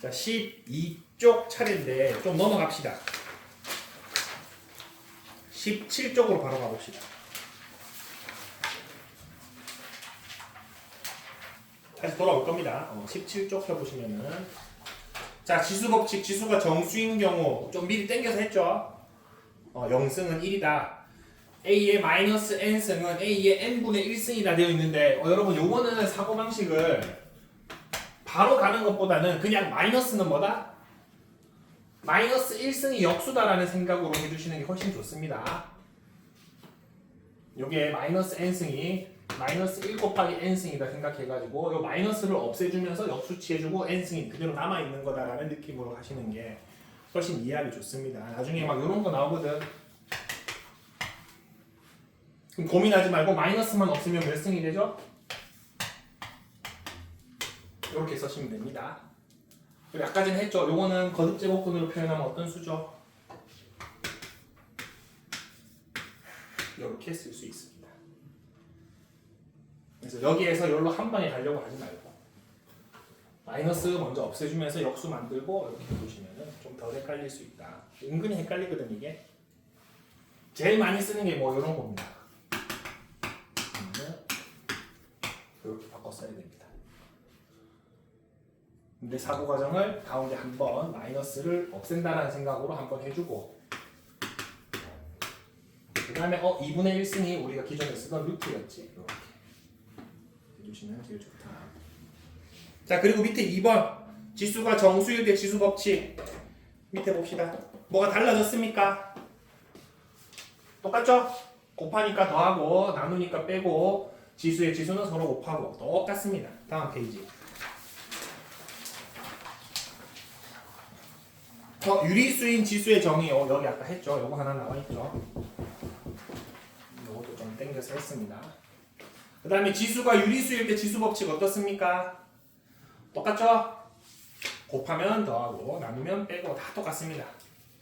자, 12쪽 차례인데 좀 넘어갑시다. 17쪽으로 바로 가봅시다. 다시 돌아올 겁니다. 17쪽 펴보시면은 자, 지수 법칙, 지수가 정수인 경우 좀 미리 땡겨서 했죠. 0승은 1이다. A의 마이너스 n승은 A의 n분의 1승이다 되어 있는데 여러분 요거는 사고방식을 바로 가는 것보다는 그냥 마이너스는 뭐다? 마이너스 1승이 역수다라는 생각으로 해주시는 게 훨씬 좋습니다. 요게 마이너스 n승이 마이너스 1 곱하기 n승이다 생각해가지고 요 마이너스를 없애주면서 역수치해주고 n승이 그대로 남아있는 거다라는 느낌으로 하시는 게 훨씬 이해하기 좋습니다. 나중에 막 요런 거 나오거든. 그럼 고민하지 말고 마이너스만 없으면 몇 승이 되죠? 이렇게 쓰시면 됩니다. 그리고 아까 전에 했죠. 요거는 거듭 제곱근으로 표현하면 어떤 수죠? 이렇게 쓸 수 있습니다. 그래서 여기에서 여기로 한 방에 가려고 하지 말고 마이너스 먼저 없애주면서 역수 만들고 이렇게 해보시면 좀 덜 헷갈릴 수 있다. 은근히 헷갈리거든 이게. 제일 많이 쓰는 게 뭐 이런 겁니다. 이렇게 바꿔 써야 됩니다. 근데 사고 과정을 가운데 한번 마이너스를 없앤다는 생각으로 한번 해주고 그 다음에 2분의 1승이 우리가 기존에 쓰던 루트였지. 이렇게 해주시면 제일 좋다. 자, 그리고 밑에 2번 지수가 정수일 때 지수 법칙 밑에 봅시다. 뭐가 달라졌습니까? 똑같죠? 곱하니까 더하고 나누니까 빼고 지수의 지수는 서로 곱하고 똑같습니다. 다음 페이지. 유리수인 지수의 정의 여기 아까 했죠. 요거 하나 나와 있죠. 요것도 좀 땡겨서 했습니다. 그 다음에 지수가 유리수일 때 지수 법칙 어떻습니까? 똑같죠? 곱하면 더하고 나누면 빼고 다 똑같습니다.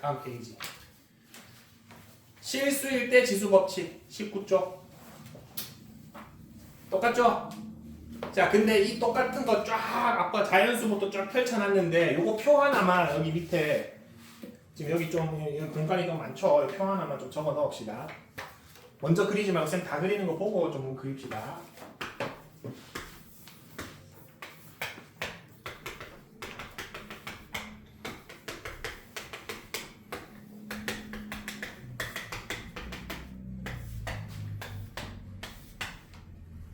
다음 페이지. 실수일 때 지수 법칙 19쪽 똑같죠? 자, 근데 이 똑같은 거 쫙 아까 자연수부터 쫙 펼쳐놨는데 요거 표 하나만 여기 밑에 지금 여기 좀 공간이 좀 많죠? 표 하나만 좀 적어 넣읍시다. 먼저 그리지 말고 쌤 다 그리는 거 보고 좀 그립시다.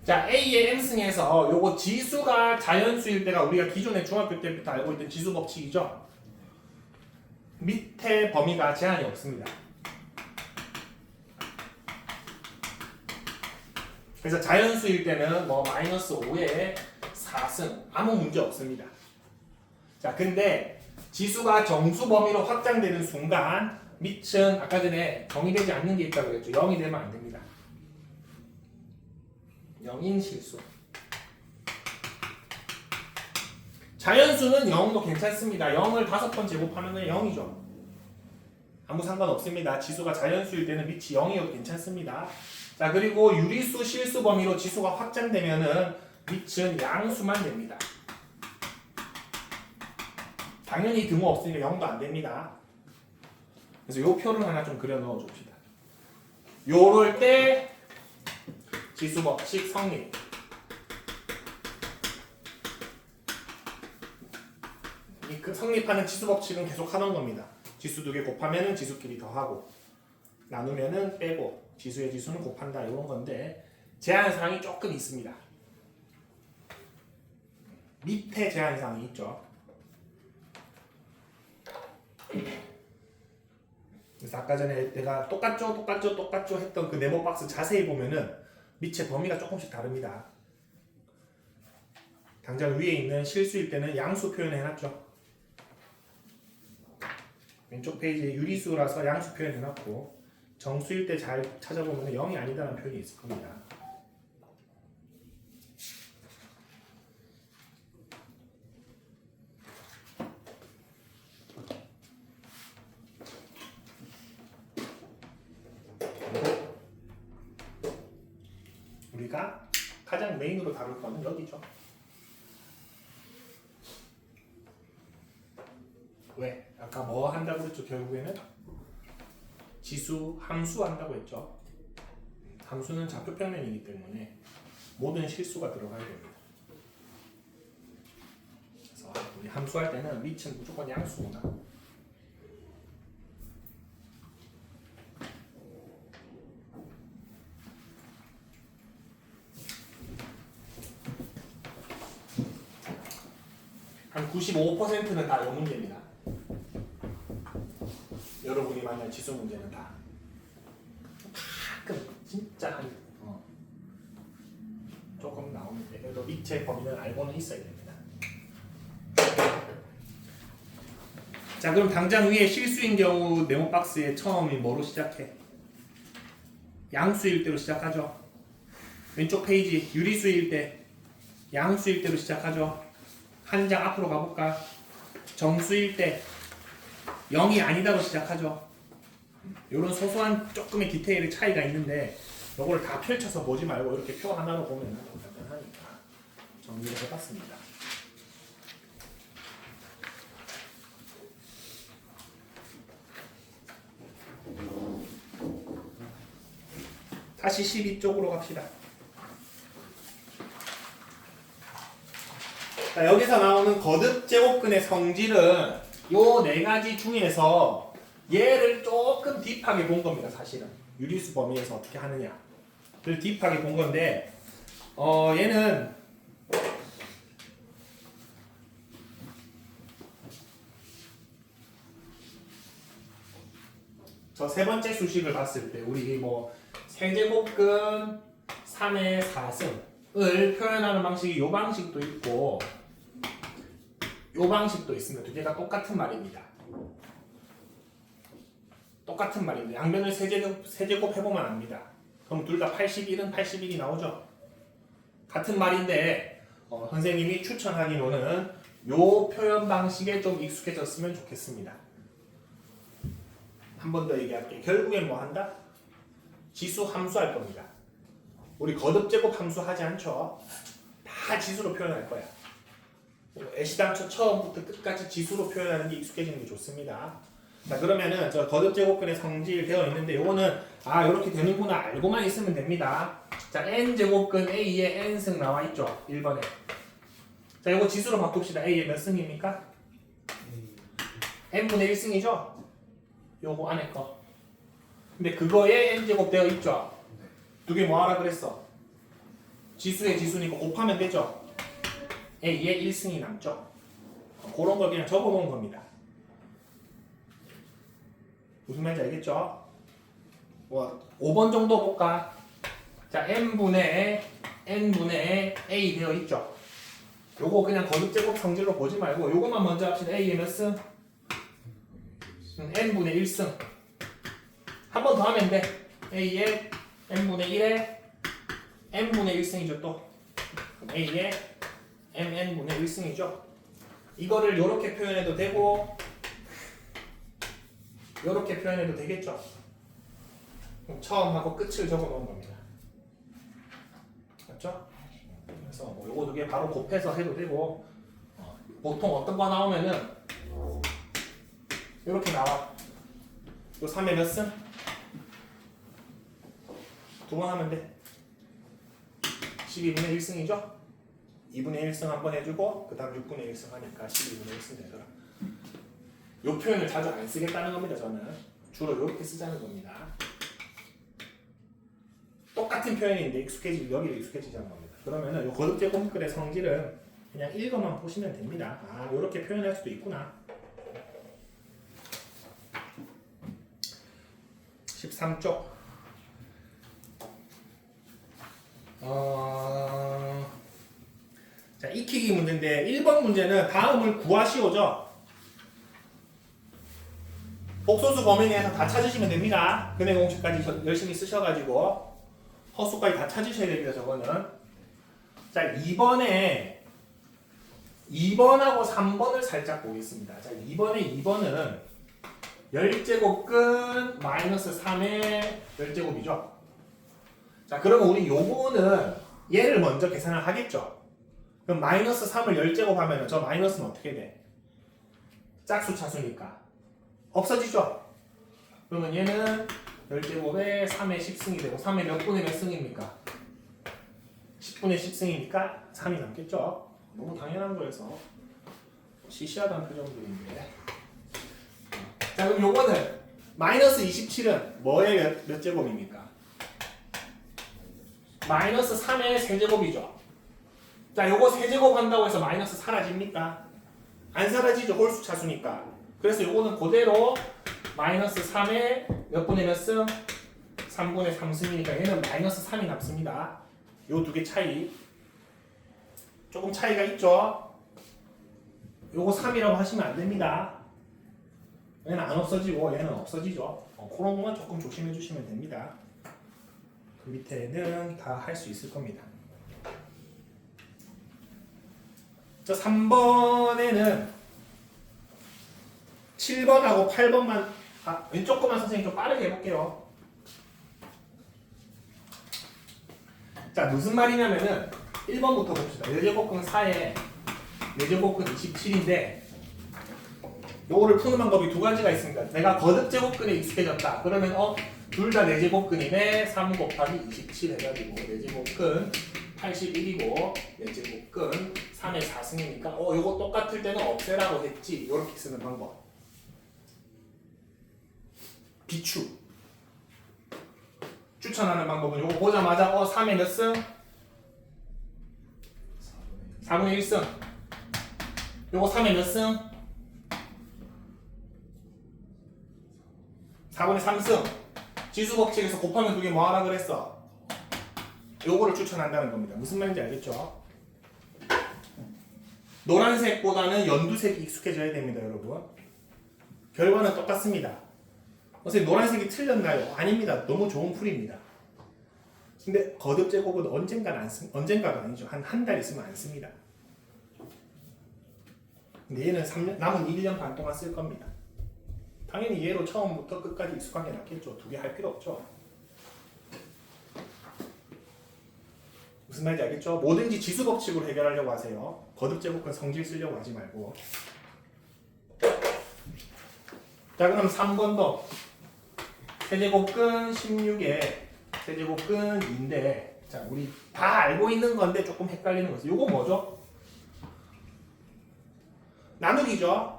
자, A의 n승에서 요거 지수가 자연수일 때가 우리가 기존에 중학교 때부터 알고 있던 지수 법칙이죠. 밑에 범위가 제한이 없습니다. 그래서 자연수일 때는 뭐 마이너스 5에 4승 아무 문제 없습니다. 자, 근데 지수가 정수 범위로 확장되는 순간 밑은 아까 전에 정의되지 않는 게 있다고 했죠. 0이 되면 안 됩니다. 0인 실수. 자연수는 0도 괜찮습니다. 0을 5번 제곱하면 0이죠. 아무 상관없습니다. 지수가 자연수일 때는 밑이 0이어도 괜찮습니다. 자, 그리고 유리수 실수 범위로 지수가 확장되면은 밑은 양수만 됩니다. 당연히 등호 없으니까 0도 안 됩니다. 그래서 요 표를 하나 좀 그려 넣어 줍시다. 요럴 때 지수 법칙 성립. 이 성립하는 지수 법칙은 계속 하던 겁니다. 지수 두 개 곱하면은 지수끼리 더하고 나누면은 빼고 지수의 지수는 곱한다 이런 건데 제한 사항이 조금 있습니다. 밑에 제한 사항이 있죠. 그래서 아까 전에 내가 똑같죠 했던 그 네모 박스 자세히 보면은 밑에 범위가 조금씩 다릅니다. 당장 위에 있는 실수일 때는 양수 표현을 해놨죠. 왼쪽 페이지에 유리수라서 양수 표현해놨고 정수일 때 잘 찾아보면 0이 아니다라는 표현이 있을 겁니다. 우리가 가장 메인으로 다룰 거는 여기죠. 왜? 아까 뭐 한다고 했죠? 결국에는 지수 함수 한다고 했죠. 함수는 좌표평면이기 때문에 모든 실수가 들어가야 됩니다. 그래서 우리 함수할 때는 밑은 무조건 양수구나. 한 95%는 다 이 문제입니다. 여러분이 만날 지수 문제는 다 가끔 진짜 조금 나오는데 그래도 밑에 범위는 알고는 있어야 됩니다. 자, 그럼 당장 위에 실수인 경우 네모 박스에 처음이 뭐로 시작해? 양수일 때로 시작하죠. 왼쪽 페이지 유리수일 때 양수일 때로 시작하죠. 한 장 앞으로 가볼까? 정수일 때 0이 아니다로 시작하죠. 이런 소소한 조금의 디테일의 차이가 있는데 이걸 다 펼쳐서 보지 말고 이렇게 표 하나로 보면 간단하니까 정리를 해봤습니다. 다시 12쪽으로 갑시다. 자, 여기서 나오는 거듭 제곱근의 성질은 요 네 가지 중에서 얘를 조금 딥하게 본 겁니다. 사실은 유리수 범위에서 어떻게 하느냐를 딥하게 본 건데 얘는 저 세 번째 수식을 봤을 때 우리 뭐 세제곱근 3의 4승을 표현하는 방식이 요 방식도 있고 요 방식도 있습니다. 두 개가 똑같은 말입니다. 똑같은 말입니다. 양변을 세제곱 해보면 압니다. 그럼 둘 다 81은 81이 나오죠. 같은 말인데 선생님이 추천하기로는 요 표현 방식에 좀 익숙해졌으면 좋겠습니다. 한 번 더 얘기할게요. 결국엔 뭐 한다? 지수 함수 할 겁니다. 우리 거듭 제곱 함수 하지 않죠? 다 지수로 표현할 거야. 애시당초 처음부터 끝까지 지수로 표현하는 게 익숙해지는 게 좋습니다. 자, 그러면은 저 거듭 제곱근의 성질 되어 있는데 요거는 요렇게 되는구나 알고만 있으면 됩니다. 자, n 제곱근 a의 n승 나와 있죠. 1번에. 자, 요거 지수로 바꿉시다. a의 몇 승입니까? n분의 1승이죠? 요거 안에 거. 근데 그거에 n 제곱 되어 있죠. 두 개 뭐 하라 그랬어? 지수의 지수니까 곱하면 되죠. a의 1승이 남죠. 그런 걸 그냥 적어 놓은 겁니다. 무슨 말인지 알겠죠? 뭐 5번 정도 볼까? 자, n분의 a 되어 있죠. 요거 그냥 거듭 제곱 성질로 보지 말고 요거만 먼저 합시다. a의 몇 승? n분의 1승. 한 번 더 하면 돼. a의 n분의 1에 n분의 1승이죠 또. a의 mn분의 1승이죠. 이거를 요렇게 표현해도 되고 요렇게 표현해도 되겠죠. 그럼 처음하고 끝을 적어 놓은 겁니다. 맞죠? 그래서 뭐 요거 두 개 바로 곱해서 해도 되고 보통 어떤 거 나오면은 요렇게 나와. 요 3의 몇 승? 두 번 하면 돼. 12분의 1승이죠? 2분의 1승 한 번 해주고 그 다음 6분의 1승 하니까 12분의 1승 되더라. 요 표현을 자주 안 쓰겠다는 겁니다. 저는 주로 이렇게 쓰자는 겁니다. 똑같은 표현인데 여기로 익숙해지지 않는 겁니다. 그러면은 요 거듭 제곱근의 성질은 그냥 읽어만 보시면 됩니다. 요렇게 표현할 수도 있구나. 13쪽. 자, 익히기 문제인데 1번 문제는 다음을 구하시오죠. 복소수 범위 내에서 다 찾으시면 됩니다. 근해 공식까지 열심히 쓰셔가지고 허수까지 다 찾으셔야 됩니다. 저거는. 자, 2번하고 3번을 살짝 보겠습니다. 자, 2번은 열제곱근 마이너스 3의 열제곱이죠. 자, 그러면 우리 요거는 얘를 먼저 계산을 하겠죠. 그럼 마이너스 3을 열제곱하면 저 마이너스는 어떻게 돼? 짝수 차수니까 없어지죠. 그러면 얘는 10제곱에 3의 10승이 되고 3의 몇 분의 몇 승입니까? 10분의 10승이니까 3이 남겠죠. 너무 당연한 거여서 시시하다는 표정들인데. 자, 그럼 요거는 마이너스 27은 뭐의 몇 제곱입니까? 마이너스 3의 세제곱이죠. 자, 요거 세제곱 한다고 해서 마이너스 사라집니까? 안 사라지죠. 홀수 차수니까. 그래서 요거는 그대로 마이너스 3의 몇 분의 몇 승? 3분의 3승이니까 얘는 마이너스 3이 남습니다. 요 두 개 차이. 조금 차이가 있죠. 요거 3이라고 하시면 안 됩니다. 얘는 안 없어지고 얘는 없어지죠. 그런 것만 조금 조심해 주시면 됩니다. 그 밑에는 다 할 수 있을 겁니다. 저 3번에는 7번하고 8번만 왼쪽 거만 선생님 좀 빠르게 해볼게요. 자, 무슨 말이냐면은 1번부터 봅시다. 4제곱근 4에 4제곱근 27인데 요거를 푸는 방법이 두 가지가 있습니다. 내가 거듭 제곱근에 익숙해졌다. 그러면 둘 다 4제곱근이네. 3 곱하기 27 해가지고 4제곱근 81이고 4제곱근 3의 4승이니까 요거 똑같을 때는 없애라고 했지. 요렇게 쓰는 방법. 비추. 추천하는 방법은 요거 보자마자 3의 몇 승? 4분의 1승. 요거 3의 몇 승? 4분의 3승. 지수법칙에서 곱하면 두 개 뭐하라 그랬어? 요거를 추천한다는 겁니다. 무슨 말인지 알겠죠? 노란색보다는 연두색이 익숙해져야 됩니다, 여러분. 결과는 똑같습니다. 선생님 노란색이 틀렸나요? 아닙니다. 너무 좋은 풀입니다. 근데 거듭 제곱은 언젠가가 아니죠. 한 달 있으면 안 씁니다. 근데 얘는 남은 1년 반 동안 쓸 겁니다. 당연히 얘로 처음부터 끝까지 익숙한 게 낫겠죠. 두 개 할 필요 없죠. 무슨 말인지 알겠죠? 뭐든지 지수 법칙으로 해결하려고 하세요. 거듭 제곱근 성질 쓰려고 하지 말고. 자, 그럼 3번도 세제곱근 16에 세제곱근 2인데, 자, 우리 다 알고 있는 건데 조금 헷갈리는 거죠. 요거 뭐죠? 나누기죠.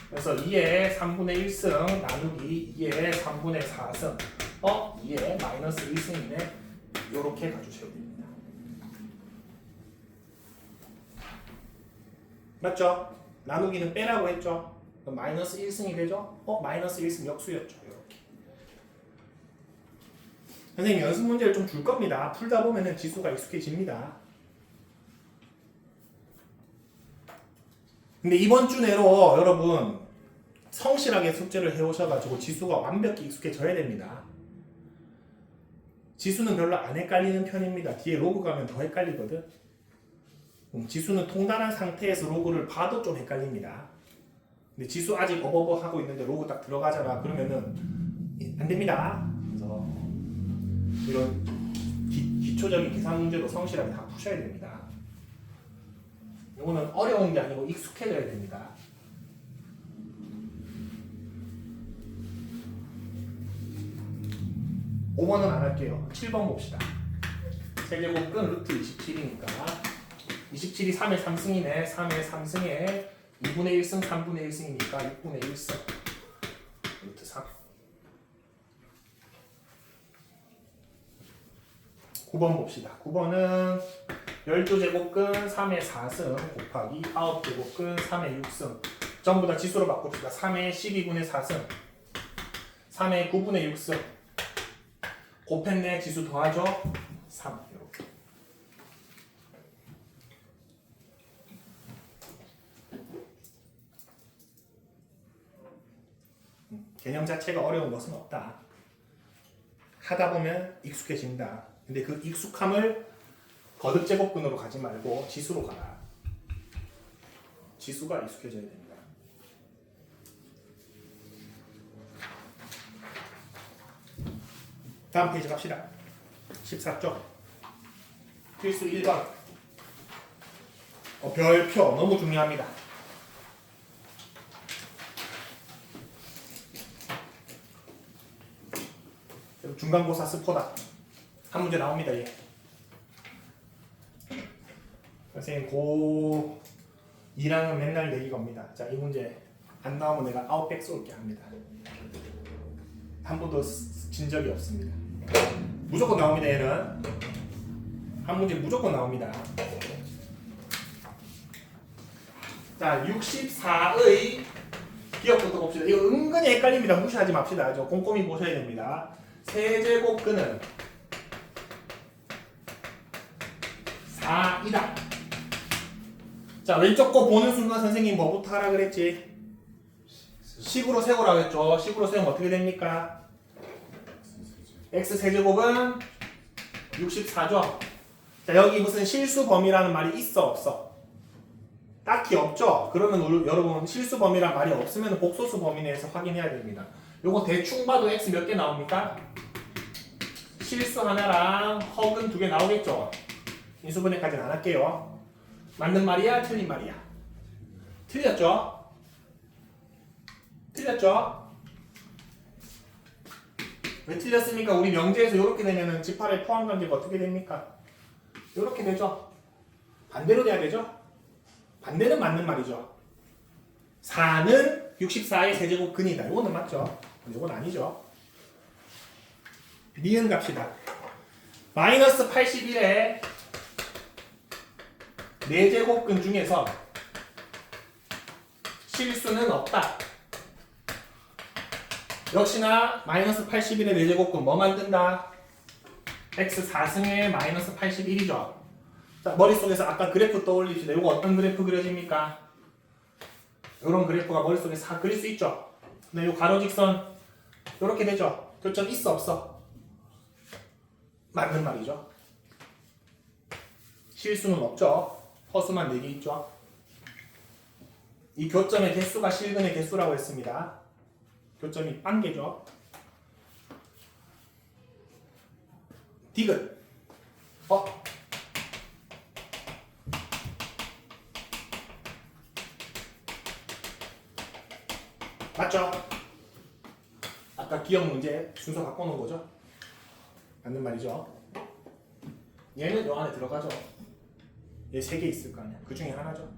그래서 2의 3분의 1승 나누기 2의 3분의 4승 2의 마이너스 1승이네. 요렇게 가주셔야 됩니다. 맞죠? 나누기는 빼라고 했죠? 그럼 마이너스 1승이 되죠? 마이너스 1승 역수였죠. 이렇게. 선생님 연습 문제를 좀 줄 겁니다. 풀다 보면은 지수가 익숙해집니다. 근데 이번 주 내로 여러분 성실하게 숙제를 해오셔가지고 지수가 완벽히 익숙해져야 됩니다. 지수는 별로 안 헷갈리는 편입니다. 뒤에 로그 가면 더 헷갈리거든. 지수는 통달한 상태에서 로그를 봐도 좀 헷갈립니다. 근데 지수 아직 어버버 하고 있는데 로그 딱 들어가잖아. 그러면은 안 됩니다. 그래서 이런 기초적인 계산 문제도 성실하게 다 푸셔야 됩니다. 이거는 어려운 게 아니고 익숙해져야 됩니다. (5번은) 안 할게요. 7번 봅시다. 세제곱근 루트 27이니까 27이 3의 3승이네. 3의 3승에 2분의 1승 3분의 1승이니까 6분의 1승 루트 3. 9번 봅시다. 9번은 12제곱근 3의 4승 곱하기 9제곱근 3의 6승 전부 다 지수로 바꿉시다. 3의 12분의 4승 3의 9분의 6승 곱했네. 지수 더하죠. 3 이렇게. 개념 자체가 어려운 것은 없다. 하다 보면 익숙해진다. 근데 그 익숙함을 거듭 제곱근으로 가지 말고 지수로 가라. 지수가 익숙해져야 됩니다. 다음 페이지 갑시다. 14쪽 필수 1번 별표 너무 중요합니다. 중간고사 스포다. 한 문제 나옵니다. 얘. 선생님 고 2랑은 맨날 내기 겁니다. 자, 이 문제 안 나오면 내가 아웃백 쏠게 합니다. 한 번도 진 적이 없습니다. 무조건 나옵니다. 얘는 한 문제 무조건 나옵니다. 자, 64의 기억부터 봅시다. 이거 은근히 헷갈립니다. 무시하지 맙시다. 저 꼼꼼히 보셔야 됩니다. 세제곱근은 4이다. 자, 왼쪽 거 보는 순간 선생님 뭐부터 하라 그랬지? 10으로 세우라고 했죠. 10으로 세우면 어떻게 됩니까? x 세제곱은 64죠. 자, 여기 무슨 실수 범위라는 말이 있어 없어? 딱히 없죠. 그러면 여러분 실수 범위란 말이 없으면 복소수 범위 내에서 확인해야 됩니다. 요거 대충 봐도 x 몇 개 나옵니까? 실수 하나랑 허근 2개 나오겠죠. 인수분해까지는 안 할게요. 맞는 말이야? 틀린 말이야? 틀렸죠? 틀렸죠? 왜 틀렸습니까? 우리 명제에서 이렇게 되면은 지팔의 포함관계가 어떻게 됩니까? 이렇게 되죠? 반대로 돼야 되죠? 반대는 맞는 말이죠. 4는 64의 세제곱근이다. 이거는 맞죠? 이건 아니죠. 니은 갑시다. 마이너스 81의 4제곱근 중에서 실수는 없다. 역시나 마이너스 81의 4제곱근 뭐 만든다? x 4승의 마이너스 81이죠. 자, 머릿속에서 아까 그래프 떠올립시다. 이거 어떤 그래프 그려집니까? 이런 그래프가 머릿속에 싹 그릴 수 있죠. 근데 이 가로직선 이렇게 되죠. 교점 있어 없어? 맞는 말이죠. 실수는 없죠. 허수만 4개 있죠. 이 교점의 개수가 실근의 개수라고 했습니다. 교점이 빵개죠. 디귿. 맞죠? 아까 기억 문제 순서 바꿔놓은 거죠? 맞는 말이죠. 얘는 요 안에 들어가죠. 얘 3개 있을 거 아니야. 그 중에 하나죠.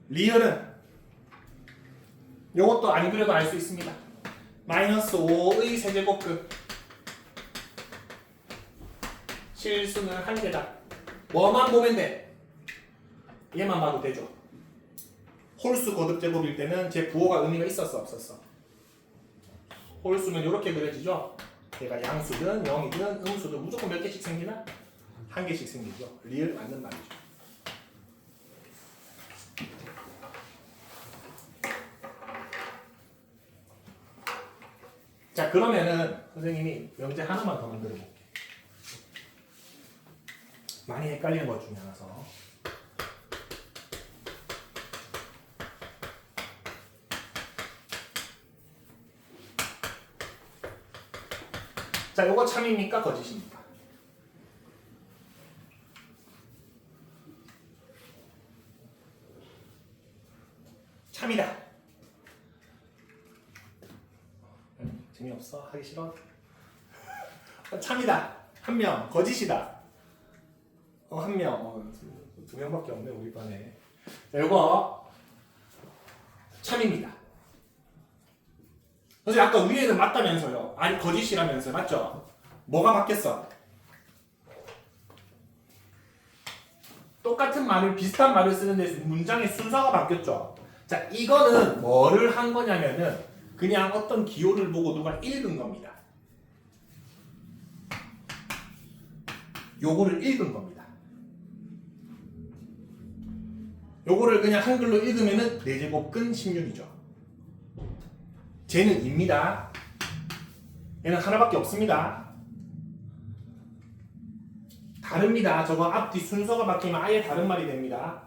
리을은 요것도 안 그려도 알 수 있습니다. 마이너스 5의 세제곱근. 실수는 1개다. 뭐만 보면 돼? 얘만 봐도 되죠. 홀수 거듭제곱일 때는 제 부호가 의미가 있었어 없었어? 홀수면 이렇게 그려지죠. 얘가 양수든 0이든 음수든 무조건 몇 개씩 생기나? 1개씩 생기죠. 리을 맞는 말이죠. 자, 그러면은 선생님이 명제 하나만 더 만들어 볼게. 많이 헷갈리는 것 중에 하나서. 자, 요거 참입니까? 거짓입니까? 참이다. 재미없어? 하기 싫어? 참이다. 한 명. 거짓이다. 한 명. 2명밖에 없네 우리 반에. 자, 요거 참입니다. 그래서 아까 위에는 맞다면서요. 아니 거짓이라면서요. 맞죠? 뭐가 바뀌었어? 똑같은 말을 비슷한 말을 쓰는데 문장의 순서가 바뀌었죠. 자, 이거는 뭐를 한 거냐면은 그냥 어떤 기호를 보고 누가 읽은 겁니다. 요거를 읽은 겁니다. 요거를 그냥 한글로 읽으면은 4제곱근 16이죠. 쟤는 2입니다. 얘는 하나밖에 없습니다. 다릅니다. 저거 앞뒤 순서가 바뀌면 아예 다른 말이 됩니다.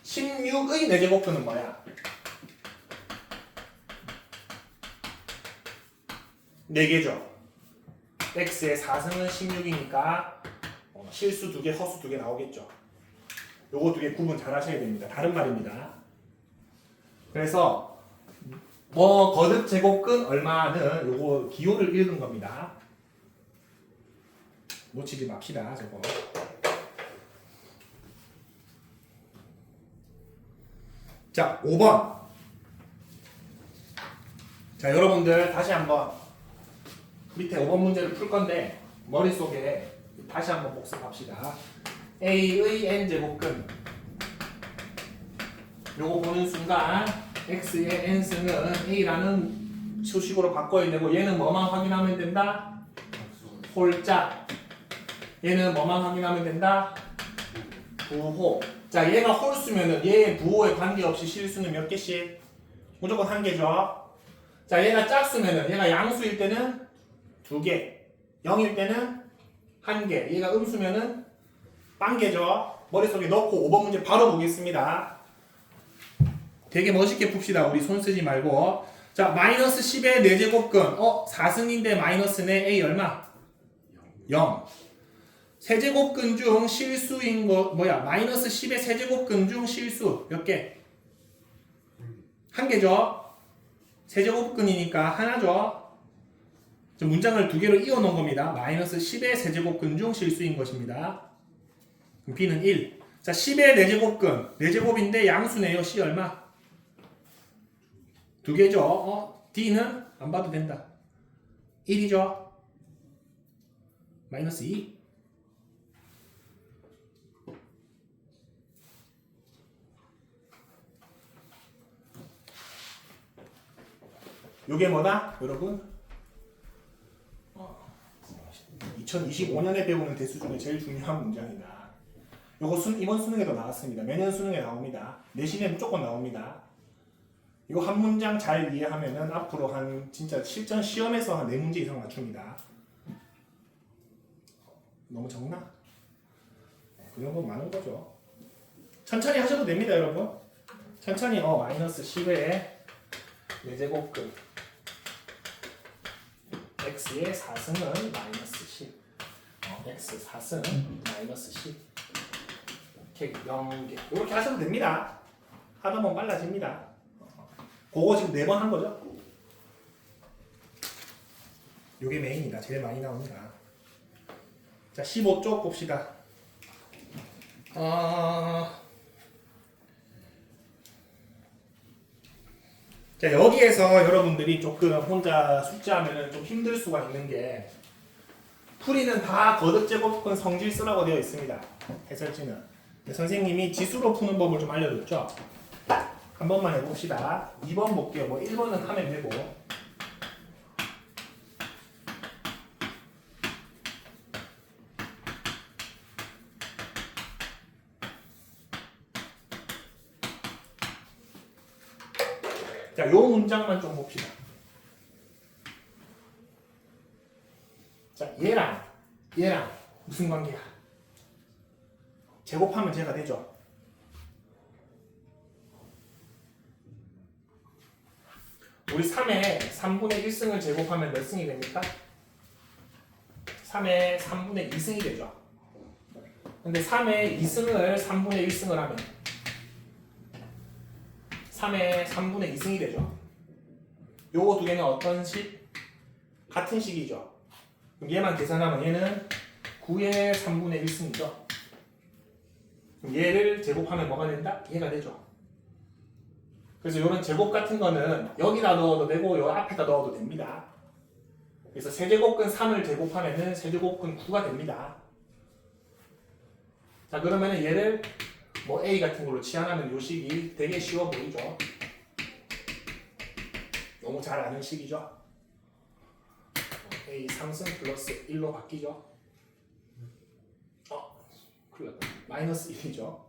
16의 4제곱근은 뭐야? 4개죠. x의 4승은 16이니까 실수 2개, 허수 2개 나오겠죠. 요거 2개 구분 잘 하셔야 됩니다. 다른 말입니다. 그래서 뭐 거듭 제곱근 얼마는 요거 기호를 읽은 겁니다. 놓치지 맙시다 저거. 자 5번. 자 여러분들 다시 한번 밑에 5번 문제를 풀 건데 머릿속에 다시 한번 복습합시다. A의 n제곱근 요거 보는 순간 x의 n승은 a라는 수식으로 바꿔야 되고 얘는 뭐만 확인하면 된다? 홀짝. 얘는 뭐만 확인하면 된다? 부호. 자 얘가 홀수면은 얘의 부호에 관계없이 실수는 몇 개씩? 무조건 한 개죠. 자 얘가 짝수면은 얘가 양수일 때는 2개, 0일 때는 1개, 얘가 음수면은 빵개죠. 머릿속에 넣고 5번 문제 바로 보겠습니다. 되게 멋있게 풉시다. 우리 손 쓰지 말고. 자 마이너스 10의 4제곱근 4승인데 마이너스네. A 얼마? 0. 세제곱근 중 실수인 거 뭐야? 마이너스 10의 세제곱근 중 실수 몇 개? 한 개죠. 세제곱근이니까 하나죠. 문장을 2개로 이어 놓은 겁니다. 마이너스 10의 세제곱근 중 실수인 것입니다. B는 1. 자 10의 4제곱근 4제곱인데 양수네요. C 얼마? 2개죠. D는 안 봐도 된다. 1이죠. 마이너스 2. 요게 뭐다? 여러분 2025년에 배우는 대수 중에 제일 중요한 문장이다. 요거 이번 수능에도 나왔습니다. 매년 수능에 나옵니다. 내신에 무조건 나옵니다. 이거 한 문장 잘 이해하면은 앞으로 한 진짜 실전 시험에서 한 4문제 이상 맞춥니다. 너무 적나? 그 정도 많은 거죠. 천천히 하셔도 됩니다, 여러분. 천천히 마이너스 10에 4제곱근 x의 4승은 마이너스 10 x 4승은 마이너스 10 이렇게 0개 이렇게 하셔도 됩니다. 하다 보면 빨라집니다. 그거 지금 4번 한 거죠? 요게 메인이다. 제일 많이 나옵니다. 자 15쪽 봅시다. 자 여기에서 여러분들이 조금 혼자 숙제하면 좀 힘들 수가 있는 게 풀이는 다 거듭제곱근 성질 쓰라고 되어 있습니다. 해설지는. 선생님이 지수로 푸는 법을 좀 알려줬죠. 한 번만 해봅시다. 2번 볼게요. 뭐 1번은 하면 되고. 자, 요 문장만 좀 봅시다. 자, 얘랑 무슨 관계야? 제곱하면 제가 되죠. 우리 3의 3분의 1승을 제곱하면 몇 승이 됩니까? 3의 3분의 2승이 되죠. 근데 3의 2승을 3분의 1승을 하면 3의 3분의 2승이 되죠. 요거 두 개는 어떤 식? 같은 식이죠. 그럼 얘만 계산하면 얘는 9의 3분의 1승이죠. 그럼 얘를 제곱하면 뭐가 된다? 얘가 되죠. 그래서 이런 제곱 같은 거는 여기다 넣어도 되고 요 앞에다 넣어도 됩니다. 그래서 세제곱근 3을 제곱하면은 세제곱근 9가 됩니다. 자 그러면은 얘를 뭐 A 같은 걸로 치환하면 요 식이 되게 쉬워 보이죠. 너무 잘 아는 식이죠. A 3승 플러스 1로 바뀌죠. 큰일 났다. 마이너스 1이죠.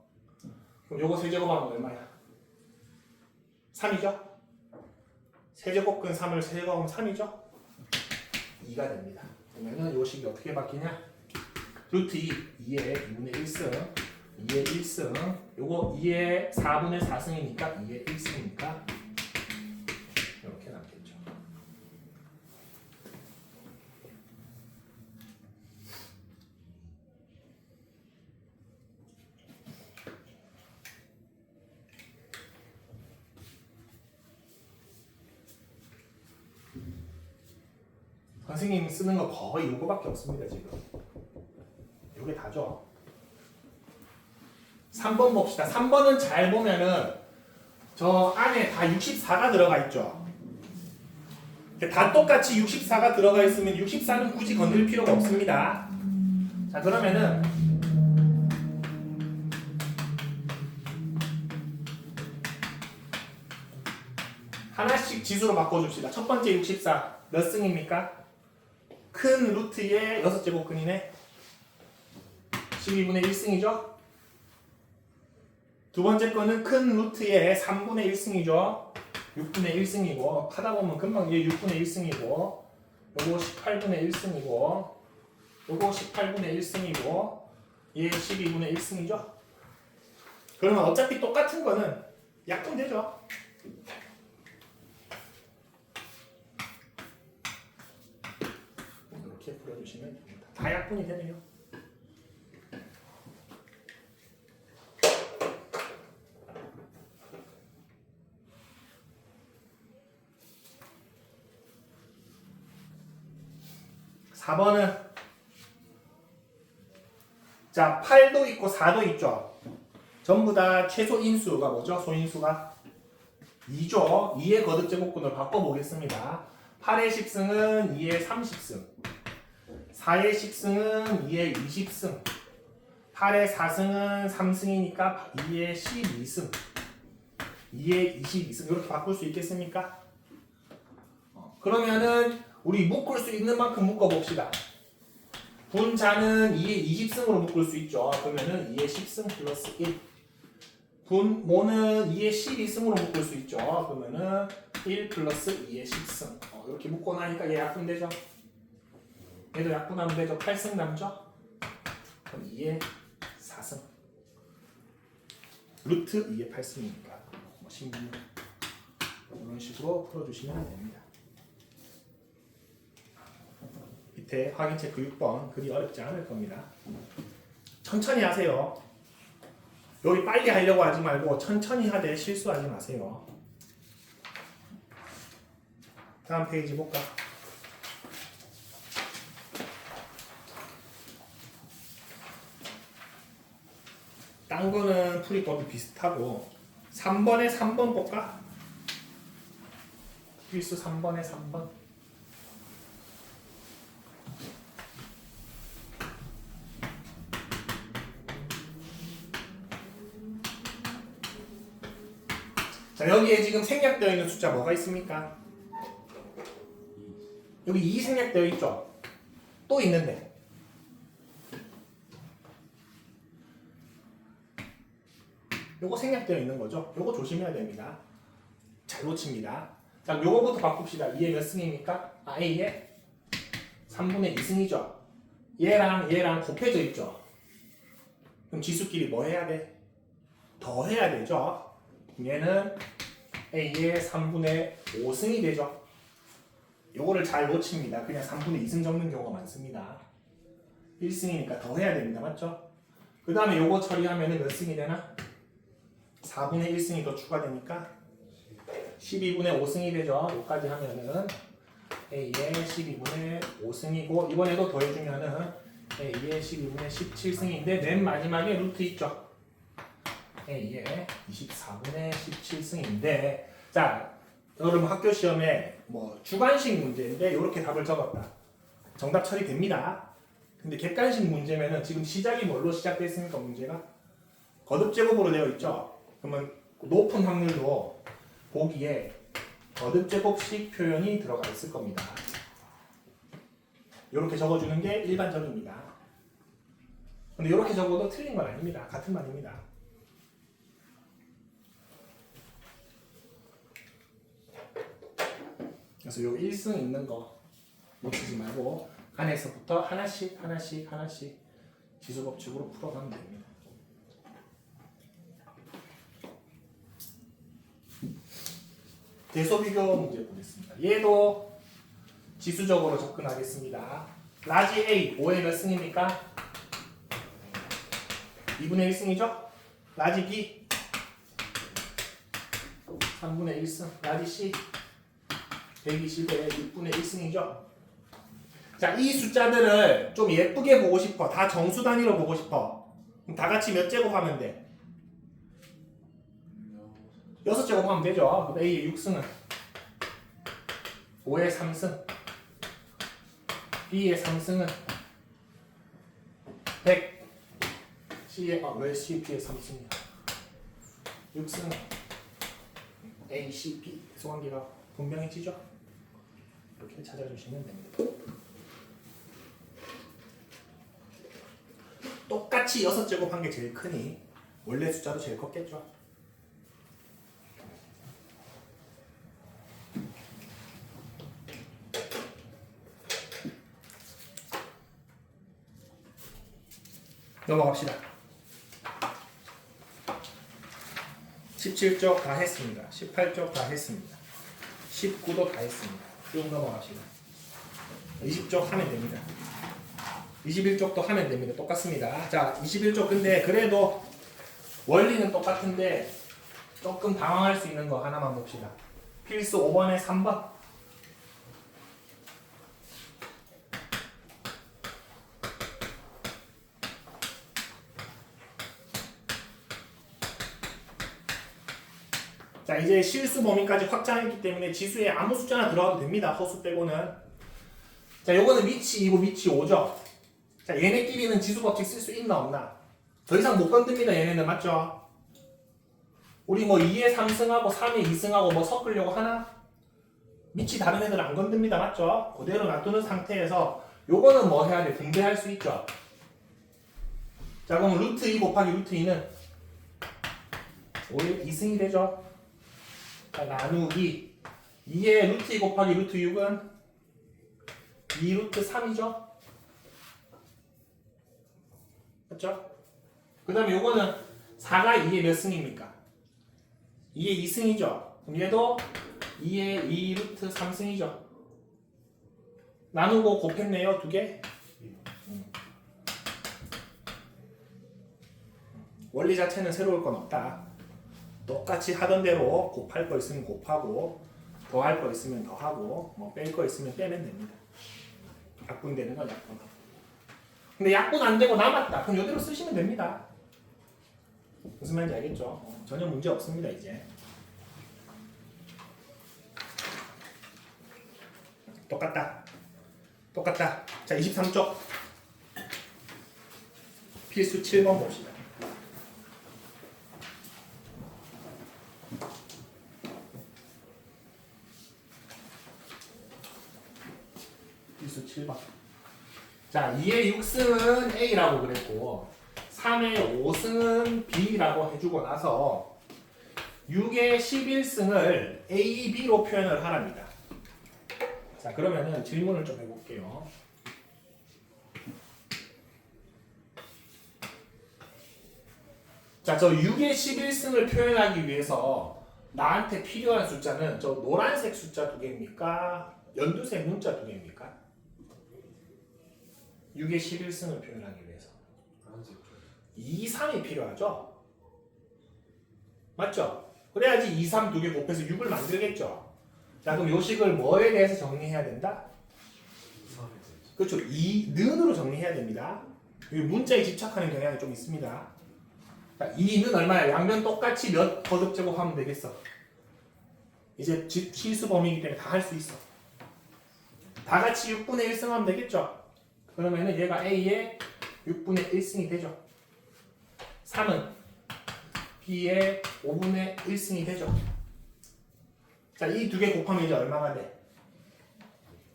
그럼 요거 세제곱하면 얼마야? 3이죠? 세제곱근 3을 세제곱하면 3이죠? 2가 됩니다. 그러면은 요 식이 어떻게 바뀌냐? 루트 2, 2의 2분의 1승, 2의 1승, 요거 2의 4분의 4승이니까 2의 1승이니까 이렇게 남겠죠. 선생님 쓰는 거 거의 요거밖에 없습니다 지금. 요게 다죠. 3번 봅시다. 3번은 잘 보면은 저 안에 다 64가 들어가 있죠. 다 똑같이 64가 들어가 있으면 64는 굳이 건들 필요가 없습니다. 자, 그러면은 하나씩 지수로 바꿔줍시다. 첫 번째 64 몇 승입니까? 큰 루트의 6제곱근이네. 12분의 1승이죠. 두 번째 거는 큰 루트의 3분의 1승이죠. 6분의 1승이고 하다 보면 금방 얘 6분의 1승이고 요거 18분의 1승이고 요거 18분의 1승이고 얘 12분의 1승이죠. 그러면 어차피 똑같은 거는 약분되죠. 이렇게 풀어주시면 됩니다. 다 약분이 되네요. (4) 번은 자 8도 있고 4도 있죠. 전부 다 최소 인수가 뭐죠? 소인수가 2죠. 2의 거듭제곱근을 바꿔보겠습니다. 8의 10승은 2의 30승, 4의 10승은 2의 20승, 8의 4승은 3승이니까 2의 12승, 2의 22승 이렇게 바꿀 수 있겠습니까? 그러면은 우리 묶을 수 있는 만큼 묶어봅시다. 분자는 2의 20승으로 묶을 수 있죠. 그러면은 2의 10승 플러스 1. 분모는 2의 12승으로 묶을 수 있죠. 그러면은 1 플러스 2의 10승. 이렇게 묶고 나니까 얘 약분되죠. 얘도 약분하면 되죠. 8승 남죠. 그럼 2의 4승. 루트 2의 8승이니까. 뭐 신분 이런 식으로 풀어주시면 됩니다. 밑에 확인 체크 6번 그리 어렵지 않을 겁니다. 천천히 하세요. 여기 빨리 하려고 하지 말고 천천히 하되 실수하지 마세요. 다음 페이지 볼까? 딴 거는 풀이법이 비슷하고 3번에 3번 볼까? 필수 3번에 3번. 자, 여기에 지금 생략되어 있는 숫자 뭐가 있습니까? 여기 2 생략되어 있죠? 또 있는데 요거 생략되어 있는 거죠? 요거 조심해야 됩니다. 잘 놓칩니다. 자, 요거부터 바꿉시다. 2의 몇 승입니까? A의 3분의 2승이죠? 얘랑 얘랑 곱해져 있죠? 그럼 지수끼리 뭐 해야 돼? 더 해야 되죠? 얘는 A의 3분의 5승이 되죠. 요거를 잘 놓칩니다. 그냥 3분의 2승 적는 경우가 많습니다. 1승이니까 더 해야 됩니다. 맞죠? 그 다음에 요거 처리하면 몇 승이 되나? 4분의 1승이 더 추가되니까 12분의 5승이 되죠. 여기까지 하면은 A의 12분의 5승이고 이번에도 더해주면은 A의 12분의 17승인데 맨 마지막에 루트 있죠. A의 24분의 17승인데 자, 여러분 학교 시험에 뭐 주관식 문제인데 이렇게 답을 적었다. 정답 처리됩니다. 근데 객관식 문제면은 지금 시작이 뭘로 시작됐습니까? 문제가 거듭제곱으로 되어 있죠. 그러면 높은 확률로 보기에 거듭제곱식 표현이 들어가 있을 겁니다. 이렇게 적어주는 게 일반적입니다. 근데 이렇게 적어도 틀린 건 아닙니다. 같은 말입니다. 그래서 요 1승 있는 거 놓치지 말고 안에서부터 하나씩 지수법칙으로 풀어가면 됩니다. 대소비교 문제 보겠습니다. 얘도 지수적으로 접근하겠습니다. 라지 A 5의 몇 승입니까? 2분의 1승이죠? 라지 B 3분의 1승, 라지 C 120의 6분의 1승이죠? 자, 이 숫자들을 좀 예쁘게 보고 싶어. 다 정수 단위로 보고 싶어. 그럼 다 같이 몇 제곱하면 돼? 6제곱하면 되죠. A의 6승은 5의 3승, B의 3승은 100, C의 왜 C, B의 3승이야? 6승은 A, C, B 소관계가 분명해지죠? 이렇게 찾아주시면 됩니다. 똑같이 6제곱한 게 제일 크니 원래 숫자도 제일 컸겠죠? 넘어갑시다. 17쪽 다 했습니다. 18쪽 다 했습니다. 19도 다 했습니다. 쭉 넘어갑시다. 20쪽 하면 됩니다. 21쪽도 하면 됩니다. 똑같습니다. 자, 21쪽 근데 그래도 원리는 똑같은데 조금 당황할 수 있는 거 하나만 봅시다. 필수 5번에 3번. 자, 이제 실수 범위까지 확장했기 때문에 지수에 아무 숫자나 들어가도 됩니다. 허수 빼고는. 자, 요거는 위치 2고 위치 5죠. 자, 얘네끼리는 지수 법칙 쓸 수 있나 없나? 더 이상 못 건듭니다. 얘네는 맞죠? 우리 뭐 2에 3승하고 3에 2승하고 뭐 섞으려고 하나? 위치 다른 애들 안 건듭니다. 맞죠? 그대로 놔두는 상태에서 요거는 뭐 해야 돼? 분배할 수 있죠. 자, 그럼 루트 2 곱하기 루트 2는 5의 2승이 되죠. 자, 나누기 2의 루트 2 곱하기 루트 6은 2 루트 3이죠. 맞죠? 그 다음에 요거는 4가 2의 몇 승입니까? 2의 2승이죠. 그럼 얘도 2의 2 루트 3승이죠. 나누고 곱했네요. 두 개. 원리 자체는 새로울 건 없다. 똑같이 하던 대로 곱할 거 있으면 곱하고 더할 거 있으면 더하고 뭐 뺄 거 있으면 빼면 됩니다. 약분되는 건 약분하고. 근데 약분 안 되고 남았다. 그럼 이대로 쓰시면 됩니다. 무슨 말인지 알겠죠? 전혀 문제 없습니다. 이제 똑같다. 똑같다. 자, 23쪽 필수 7번 봅시다. 필수 7번. 자, 2의 6승은 A라고 그랬고 3의 5승은 B라고 해주고 나서 6의 11승을 A, B로 표현을 하랍니다. 자, 그러면은 질문을 좀 해볼게요. 자, 저 6의 11승을 표현하기 위해서 나한테 필요한 숫자는 저 노란색 숫자 두 개입니까? 연두색 문자 두 개입니까? 6의 11승을 표현하기 위해서 2, 3이 필요하죠? 맞죠? 그래야지 2, 3 두 개 곱해서 6을 만들겠죠? 자, 그럼 요식을 뭐에 대해서 정리해야 된다? 그렇죠. 2는으로 정리해야 됩니다. 여기 문자에 집착하는 경향이 좀 있습니다. 자, 2는 얼마야? 양변 똑같이 몇 거듭 제곱하면 되겠어? 이제 실수 범위이기 때문에 다 할 수 있어. 다 같이 6분의 1승 하면 되겠죠? 그러면은 얘가 A의 6분의 1승이 되죠. 3은 B의 5분의 1승이 되죠. 자, 이 두 개 곱하면 이제 얼마가 돼?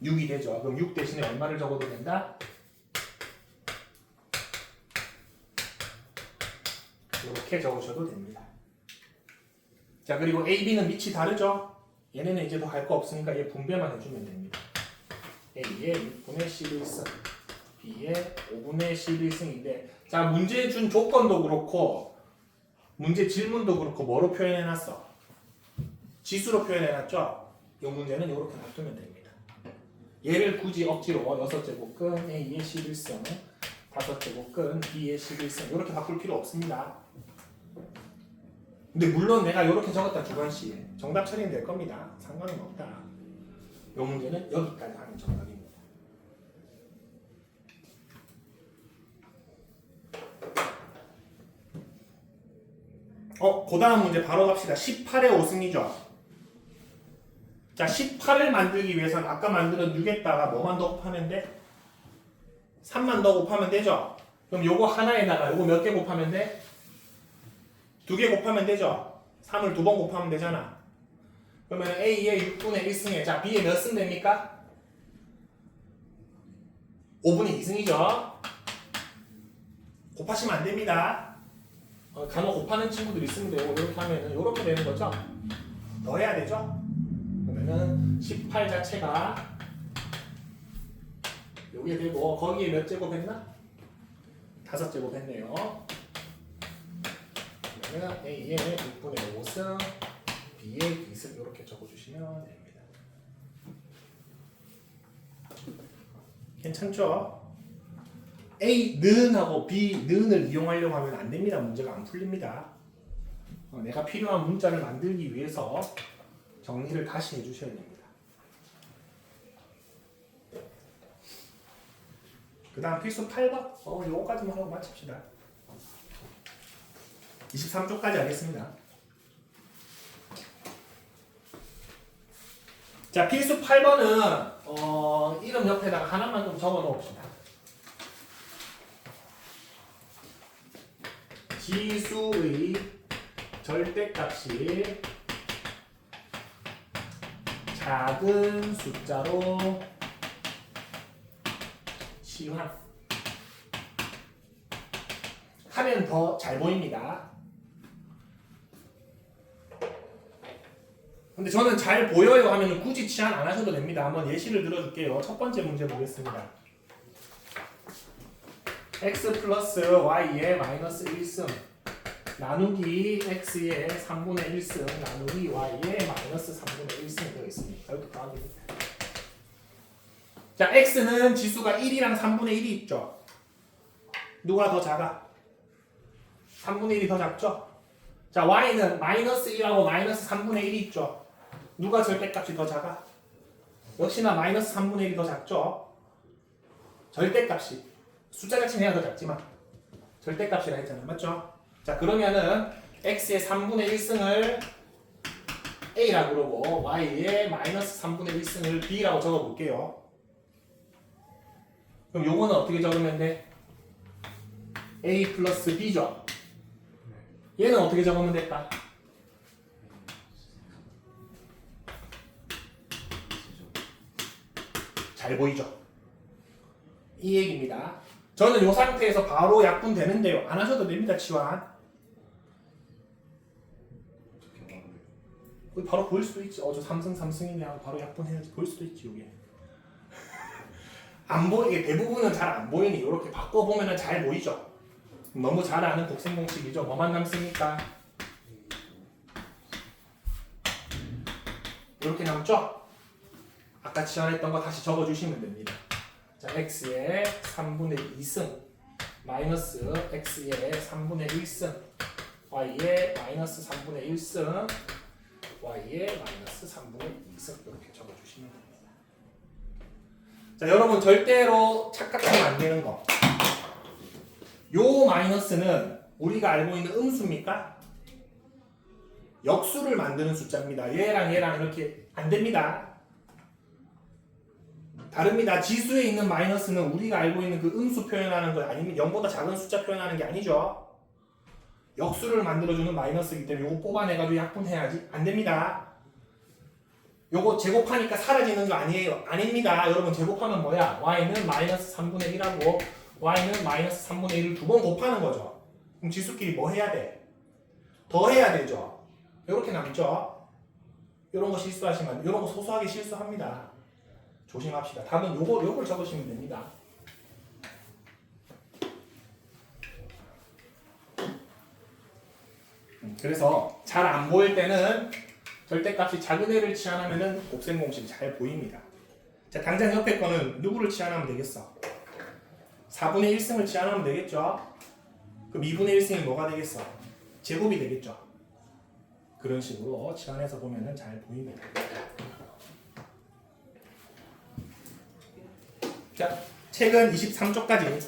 6이 되죠. 그럼 6 대신에 얼마를 적어도 된다? 이렇게 적으셔도 됩니다. 자, 그리고 A, B는 밑이 다르죠? 얘네는 이제 더 할 거 없으니까 얘 분배만 해주면 됩니다. A의 6분의 11승, B의 5분의 11승인데, 자, 문제 준 조건도 그렇고 문제 질문도 그렇고 뭐로 표현해놨어? 지수로 표현해놨죠? 이 문제는 이렇게 놔두면 됩니다. 얘를 굳이 억지로 6제곱근 A의 11승, 5제곱근 B의 11승 이렇게 바꿀 필요 없습니다. 근데 물론 내가 이렇게 적었다 주관식에 정답 처리는 될 겁니다. 상관은 없다. 이 문제는 여기까지 하면 정답입니다. 그 다음 문제 바로 갑시다. 18의 5승이죠. 자, 18을 만들기 위해서는 아까 만드는 6에다가 뭐만 더 곱하면 돼? 3만 더 곱하면 되죠? 그럼 요거 하나에다가 요거 몇 개 곱하면 돼? 2개 곱하면 되죠? 3을 2번 곱하면 되잖아. 그러면 A의 6분의 1승에 자 B의 몇 승 됩니까? 5분의 2승이죠? 곱하시면 안 됩니다. 간혹 곱하는 친구들 있으면 되고 이렇게 하면은 이렇게 되는 거죠? 더 해야 되죠? 그러면은 18 자체가 여기에 되고 거기에 몇 제곱 했나? 5제곱 했네요. 그러면 A의 6분의 5승 B의 2승 이렇게 적어주시면 됩니다. 괜찮죠? A 는하고 B 는을 이용하려고 하면 안 됩니다. 문제가 안 풀립니다. 내가 필요한 문자를 만들기 위해서 정리를 다시 해주셔야 됩니다. 그 다음 필수 8번 요거까지만 하고 마칩시다. 23쪽까지 하겠습니다. 자, 필수 8번은 이름 옆에다가 하나만 좀 적어 놓읍시다. 지수의 절대값이 작은 숫자로 치환 하면 더 잘 보입니다. 근데 저는 잘 보여요 하면 굳이 치환 안 하셔도 됩니다. 한번 예시를 들어줄게요. 첫 번째 문제 보겠습니다. x 플러스 y의 마이너스 1승 나누기 x의 3분의 1승 나누기 y의 마이너스 3분의 1승 되어 있습니다. 이렇게 더하기입니다. 자, x는 지수가 1이랑 3분의 1이 있죠. 누가 더 작아? 3분의 1이 더 작죠? 자, y는 마이너스 1하고 마이너스 3분의 1이 있죠. 누가 절대값이 더 작아? 역시나 마이너스 3분의 1이 더 작죠. 절대값이 숫자 자체는 얘가 더 작지만 절대값이라 했잖아. 맞죠? 자, 그러면은 x의 3분의 1승을 a라고 그러고 y의 마이너스 3분의 1승을 b라고 적어볼게요. 그럼 요거는 어떻게 적으면 돼? a 플러스 b죠? 얘는 어떻게 적으면 될까? 잘 보이죠? 이 얘기입니다. 저는 이 상태에서 바로 약분 되는데요. 안 하셔도 됩니다. 치환. 바로 보일 수도 있지. 저 3승 3승이네 하고 바로 약분해야지. 보일 수도 있지. 이게 안 보이게 대부분은 잘 안 보이니 이렇게 바꿔보면 잘 보이죠. 너무 잘 아는 곱셈 공식이죠. 뭐만 남습니까? 이렇게 남죠? 아까 치환했던 거 다시 적어주시면 됩니다. 자, x의 3분의 2승 마이너스 x의 3분의 1승 y의 마이너스 3분의 1승 y의 마이너스 3분의 2승 이렇게 적어주시면 됩니다. 자, 여러분 절대로 착각하면 안 되는 거. 요 마이너스는 우리가 알고 있는 음수입니까? 역수를 만드는 숫자입니다. 얘랑 얘랑 이렇게 안 됩니다. 다릅니다. 지수에 있는 마이너스는 우리가 알고 있는 그 음수 표현하는 거 아니면 0보다 작은 숫자 표현하는 게 아니죠. 역수를 만들어주는 마이너스이기 때문에 요거 뽑아내가지고 약분해야지. 안 됩니다. 요거 제곱하니까 사라지는 거 아니에요. 아닙니다. 여러분 제곱하면 뭐야? y는 마이너스 3분의 1하고 y는 마이너스 3분의 1을 두 번 곱하는 거죠. 그럼 지수끼리 뭐 해야 돼? 더 해야 되죠. 요렇게 남죠. 요런 거 실수하시면 요런 거 소소하게 실수합니다. 조심합시다. 답은 요걸 적으시면 됩니다. 그래서 잘 안 보일 때는 절대값이 작은 애를 치환하면은 곱셈 공식이 잘 보입니다. 자, 당장 옆에 거는 누구를 치환하면 되겠어? 4분의 1승을 치환하면 되겠죠? 그럼 2분의 1승이 뭐가 되겠어? 제곱이 되겠죠? 그런 식으로 치환해서 보면은 잘 보입니다. 자, 책은 23쪽까지